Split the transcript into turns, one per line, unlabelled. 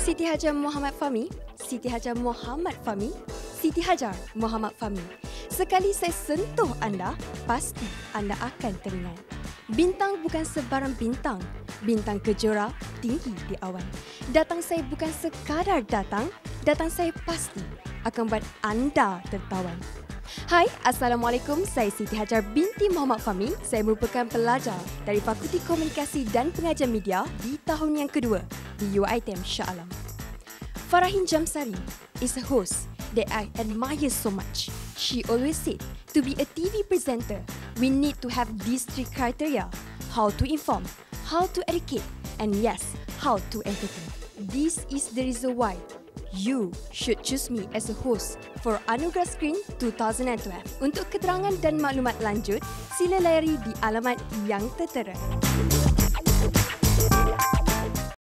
Siti Hajar Muhammad Fahmi, Siti Hajar Muhammad Fahmi, Siti Hajar Muhammad Fahmi. Sekali saya sentuh anda, pasti anda akan teringat. Bintang bukan sebarang bintang. Bintang kejora tinggi di awan. Datang saya bukan sekadar datang, datang saya pasti akan buat anda tertawan. Hai, Assalamualaikum. Saya Siti Hajar binti Muhammad Fahmi. Saya merupakan pelajar dari Fakulti Komunikasi dan Pengajian Media di tahun yang kedua di UiTM Shah Alam. Farahin Jamsari is a host that I admire so much. She always said, to be a TV presenter, we need to have these three criteria: how to inform, how to educate, and yes, how to entertain. This is the reason why you should choose me as a host for Anugerah Screen 2012. Untuk keterangan dan maklumat lanjut, sila layari di alamat yang tertera.